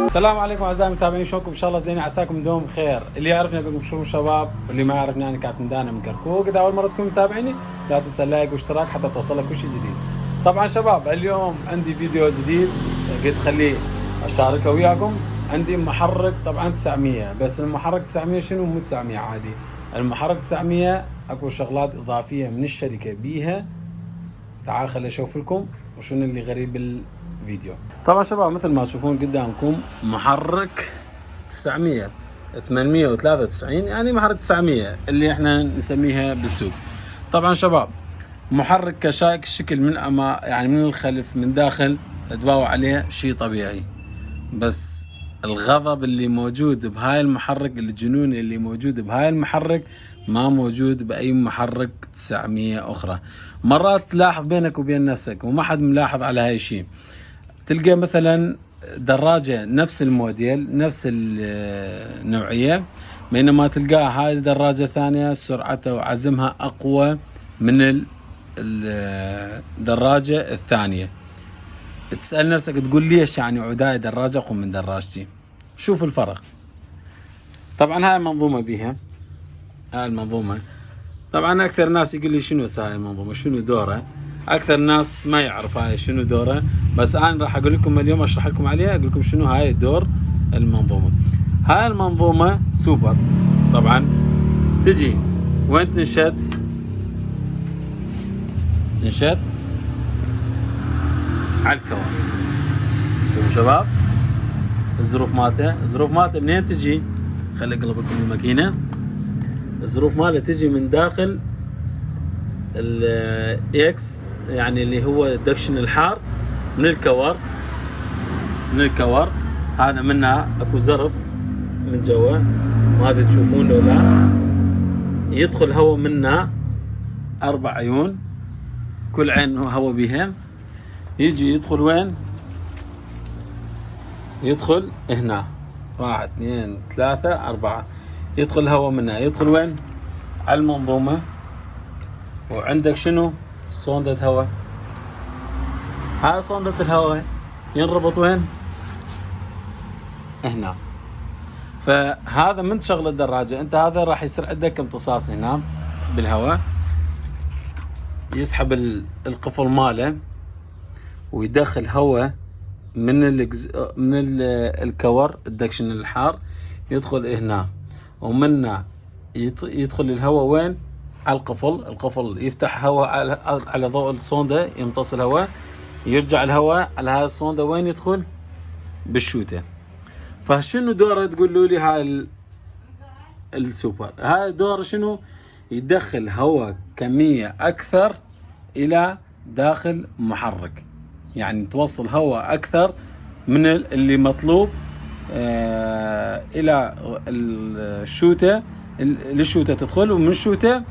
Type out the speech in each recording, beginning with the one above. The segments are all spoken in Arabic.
السلام عليكم اعزائي المتابعين، شلونكم؟ ان شاء الله زين، عساكم دوم بخير. اللي يعرفني اقول لكم شو شباب، واللي ما يعرفني انا كابتن دانا من كركوك. اذا اول مره تكون متابعيني لا تنسى اللايك واشتراك حتى توصلك كل شيء جديد. طبعا شباب اليوم عندي فيديو جديد قلت خليه اشاركه وياكم. عندي محرك طبعا 900، بس المحرك 900 شنو؟ مو 900 عادي. المحرك 900 اكو شغلات اضافيه من الشركه بيها. تعال خلي اشوف لكم وشنو اللي غريب بالفيديو. طبعا شباب مثل ما تشوفون قدامكم محرك 900 893، يعني محرك 900 اللي احنا نسميها بالسوق. طبعا شباب محرك كشاك شكل من يعني من الخلف من داخل تباوع عليه شيء طبيعي، بس الغضب اللي موجود بهاي المحرك، الجنون اللي موجود بهاي المحرك ما موجود بأي محرك 900 أخرى. مرات تلاحظ بينك وبين نفسك وما حد ملاحظ على هاي الشيء، تلقى مثلا دراجة نفس الموديل نفس النوعية، بينما تلقاها هاي دراجة ثانية سرعتها وعزمها أقوى من الدراجة الثانية. تسأل نفسك تقول ليش يعني عداي دراجة أقوى من دراجتي؟ شوف الفرق. طبعا هاي المنظومة بيها، هاي المنظومة طبعا أكثر ناس يقول لي شنو هاي المنظومة، شنو دورها. أكثر ناس ما يعرف هاي شنو دورها، بس أنا راح أقول لكم اليوم، أشرح لكم عليها، أقول لكم شنو هاي دور المنظومة. هاي المنظومة سوبر. طبعا تجي وين تنشد؟ تنشد على الكور. شوفوا شباب الظروف مالته منين تجي؟ خلي اقلب لكم الماكينه. الظروف مالته تجي من داخل الاكس، يعني اللي هو دكشن الحار من الكور. هذا منها اكو زرف من جوا، ما ادري تشوفون لو لا. يدخل هواء منها 4 عيون، كل عين هواء بيها. يجي يدخل وين؟ يدخل هنا 1 2 3 4، يدخل هواء منها. يدخل وين؟ على المنظومة. وعندك شنو؟ صوندة هواء. هاي صوندة الهواء ينربط وين؟ هنا. فهذا من تشغل الدراجة انت، هذا راح يصير عندك امتصاص هنا بالهواء، يسحب القفل ماله ويدخل هواء من الكور الدكشن الحار، يدخل هنا، ومنه يدخل الهواء وين؟ على القفل يفتح هواء على ضوء الصوندة، يمتص الهواء، يرجع الهواء على هاي الصوندة وين يدخل؟ بالشوتة. فشنو دوره تقولوا لي؟ هاي السوبر هاي دوره شنو؟ يدخل هواء كمية أكثر إلى داخل محرك، يعني توصل هواء أكثر من اللي مطلوب إلى الشوتة. للشوتة تدخل، ومن الشوتة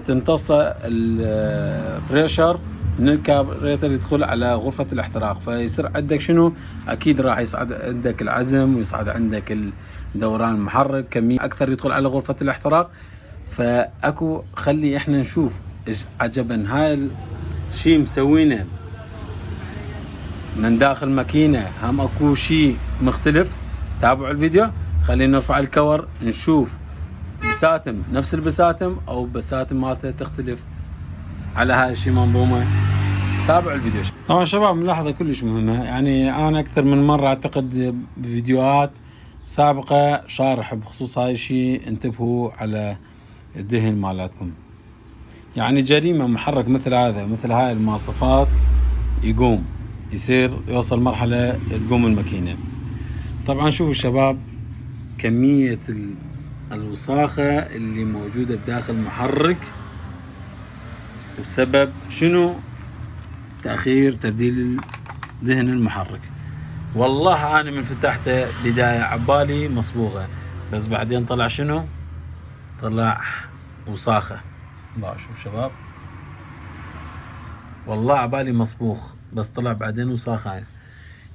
تمتص البريشر من الكاربريتر يدخل على غرفة الاحتراق. فيصير عندك شنو؟ أكيد راح يصعد عندك العزم، ويصعد عندك دوران المحرك، كمية أكثر يدخل على غرفة الاحتراق. فأكو خلي إحنا نشوف إيش عجبا هاي الشيء مسوينه من داخل ماكينة. هم اكو شيء مختلف. تابعوا الفيديو. خلينا نرفع الكور نشوف بساتم نفس البساتم او بساتم مالته تختلف على هاي الشيء منظومة. تابعوا الفيديو. طبعا شباب ملاحظة كلش مهمة، يعني انا اكثر من مرة اعتقد بفيديوهات سابقة شارح بخصوص هاي الشيء. انتبهوا على الدهن مالاتكم، يعني جريمة محرك مثل هذا، مثل هاي المواصفات يقوم يصير يوصل مرحلة تقوم الماكينة. طبعا شوفوا الشباب كمية الوساخة اللي موجودة بداخل المحرك بسبب شنو؟ تأخير تبديل دهن المحرك. والله أنا من فتحته بداية عبالي مصبوغة، بس بعدين طلع شنو؟ طلع وساخة. الله شوف شباب، والله عبالي مصبوغ بس طلع بعدين وساخة.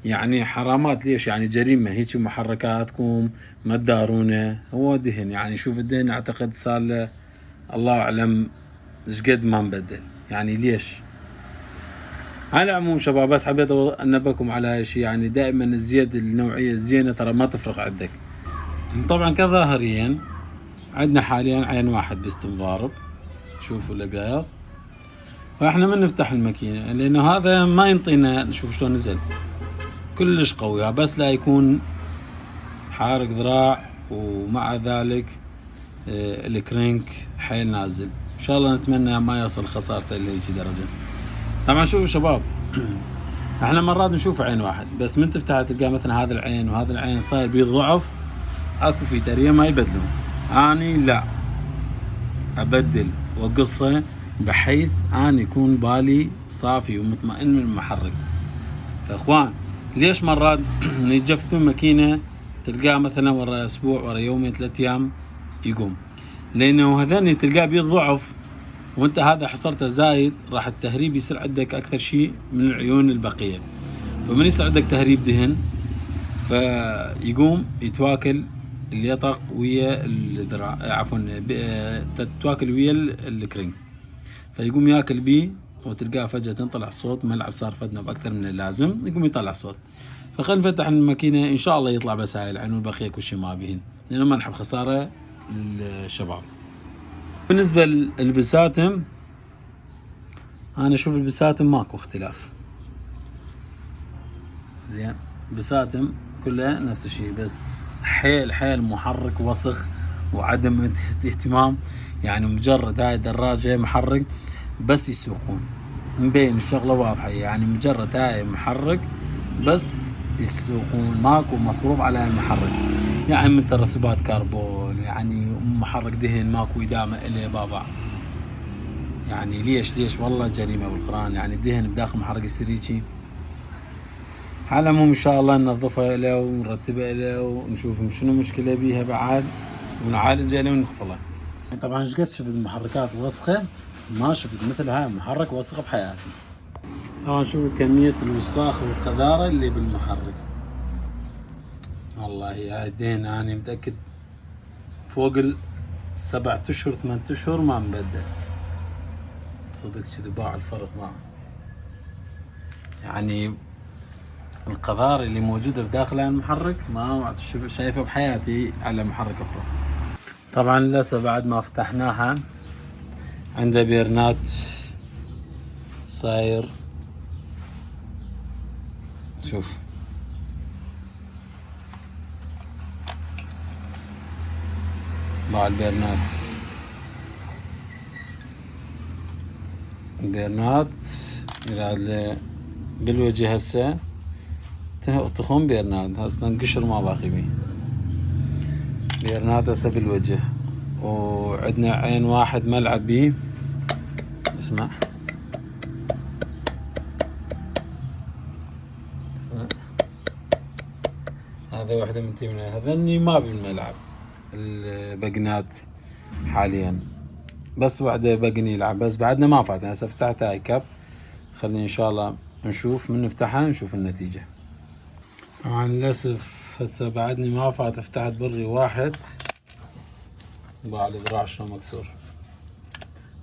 يعني حرامات. ليش؟ يعني جريمة هيك محركاتكم ما تدارونه. هو دهن، يعني شوف الدهن اعتقد صار له الله اعلم ايش قد ما مبدل. يعني ليش؟ على العموم شباب، بس حبيت انبهكم على هاي الشيء، يعني دائما الزيت النوعيه الزينه ترى ما تفرق عندك. طبعا كظاهريا عندنا حاليا عين واحد بس مضارب، شوفوا الابيض. فاحنا من نفتح الماكينه لانه هذا ما ينطينا، نشوف شلون نزل كلش قوي، بس لا يكون حارق ذراع، ومع ذلك الكرنك حيل نازل. ان شاء الله نتمنى ما يصل خسارته لهيجي درجه. طبعا شوفوا شباب احنا مرات نشوف عين واحد، بس من تفتح تلقى مثلا هذا العين وهذا العين صاير بيه ضعف، اكو في تريه ما يبدلون. اني لا ابدل واقصه بحيث ان يكون بالي صافي ومطمئن من المحرك. فاخوان ليش مرات يجفتون ماكينه تلقاه مثلا ورا اسبوع ورا يومين 3 ايام يقوم؟ لانه هذني تلقاه بيه ضعف، وانت هذا حصرته زايد، راح التهريب يصير عندك اكثر شيء من العيون البقيه. فمن يصير عندك تهريب دهن فيقوم يتواكل اليطق ويا الذراع، عفوا تتواكل ويا الكرنك، فيقوم ياكل بيه، وتلقاه فجأة تنطلع صوت ملعب صار فدنب أكثر من اللازم، يقوم يطلع صوت. فخلينا نفتح الماكينة إن شاء الله يطلع بس هاي العين والبقية كل شيء ما بيهن، لأنه ما نحب خسارة الشباب. بالنسبة للبساتم أنا أشوف البساتم ماكو اختلاف، زين بساتم كلها نفس الشيء، بس حيل محرك وسخ وعدم اهتمام. يعني مجرد هاي دراجة محرك بس يسوقون، مبين الشغلة واضحة، يعني مجرد هاي محرك بس يسوقون، ماكو مصروف على المحرك. يعني من ترسبات كربون، يعني محرك دهن ماكو إدامة إليه بابا. يعني ليش والله جريمة بالقرآن، يعني دهن بداخل محرك السريجي. على العموم ان شاء الله ننظفها له ونرتبها له ونشوف شنو مشكلة بيها بعد ونعالجها له ونخفلها. طبعا ايش قد شفت محركات وسخة، ما شفت مثل هاي محرك وسخ بحياتي. طبعا شوفوا كمية الوساخ والقذارة اللي بالمحرك، والله هاي دين انا متأكد فوق 7 اشهر 8 اشهر ما مبدل، صدق كذي باع الفرق باع. يعني القذارة اللي موجودة بداخل المحرك ما شايفها بحياتي على محرك اخرى. طبعا لسه بعد ما فتحناها عنده بيرنات صاير، شوف مع البيرنات يراد بالوجه هسه تخون بيرنات اصلا قشر ما باقي بيه، بيرنات هسه بالوجه. وعندنا عين واحد ملعب بيه، اسمع هذا واحدة من تيمنا، هذني ما بالملعب البقنات حاليا، بس واحدة بقني يلعب، بس بعدنا ما فاتنا. هسه فتحت هاي كاب، خلينا ان شاء الله نشوف من نفتحها نشوف النتيجة. طبعا للأسف هسه بعدني ما فات، فتحت بري واحد باع الذراع شلون مكسور،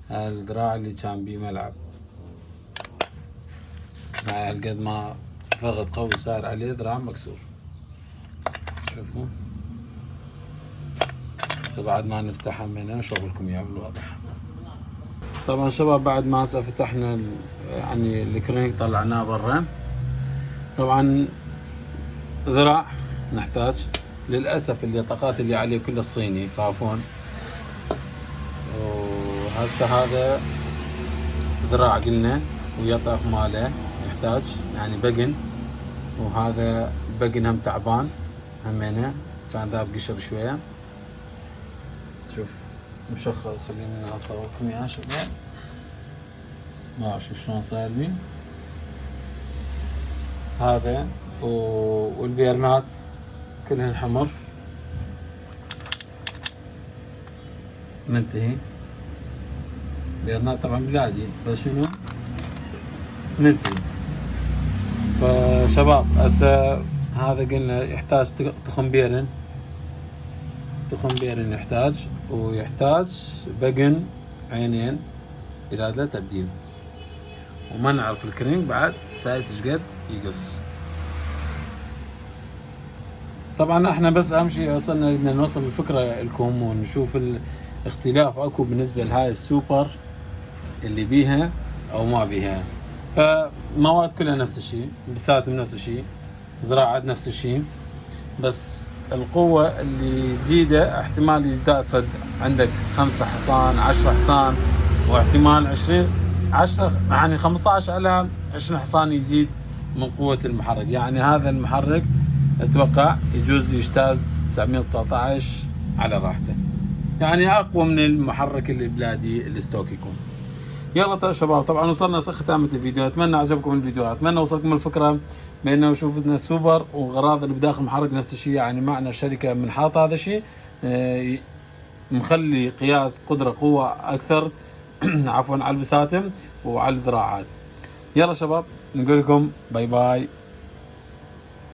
هاي الذراع اللي كان بيه ملعب، هاي هالقد ما ضغط قوي صار عليه ذراع مكسور، شوفوا. هسه بعد ما نفتحها من هنا نشوف لكم اياه بالواضح. طبعا شباب بعد ما هسه فتحنا يعني الكرنك طلعناه برا، طبعا ذراع نحتاج للأسف اليطاقات اللي عليه كل الصيني خافون. وهسه هذا ذراع قلنا ويطاق ماله يحتاج يعني بقن، وهذا بقن هم تعبان همينه كان ذاب قشر شوية. شوف مشخص، خليني اصوركم اياه شباب، ما شوف شلون صاير بي هذا. والبيرنات كلهن حمر، منتهي بيرنات طبعا بلادي، بس شنو منتهي. فشباب هسه هذا قلنا يحتاج تخن بيرن، يحتاج، ويحتاج بقن عينين إرادة تبديل. وما نعرف الكرينك بعد سايس قد يقص. طبعا احنا بس اهم شيء وصلنا بدنا نوصل الفكرة لكم ونشوف الاختلاف اكو بالنسبة لهاي السوبر اللي بيها او ما بيها. فمواد كلها نفس الشيء، بساتم نفس الشيء، ذراعات نفس الشيء، بس القوة اللي زيدة احتمال يزداد فد عندك 5 حصان 10 حصان، واحتمال 10 يعني 15 على 20 حصان يزيد من قوة المحرك. يعني هذا المحرك اتوقع يجوز يجتاز 919 على راحته، يعني اقوى من المحرك البلادي الستوك يكون. يلا طيب شباب، طبعا وصلنا ختامة الفيديو، اتمنى عجبكم الفيديو، اتمنى وصلكم الفكرة بانه نشوف سوبر وغراض اللي بداخل المحرك نفس الشيء. يعني معنا الشركة من حاطة هذا الشيء مخلي قياس قوة اكثر عفوا على البساتم وعلى الذراعات. يلا شباب نقول لكم باي باي.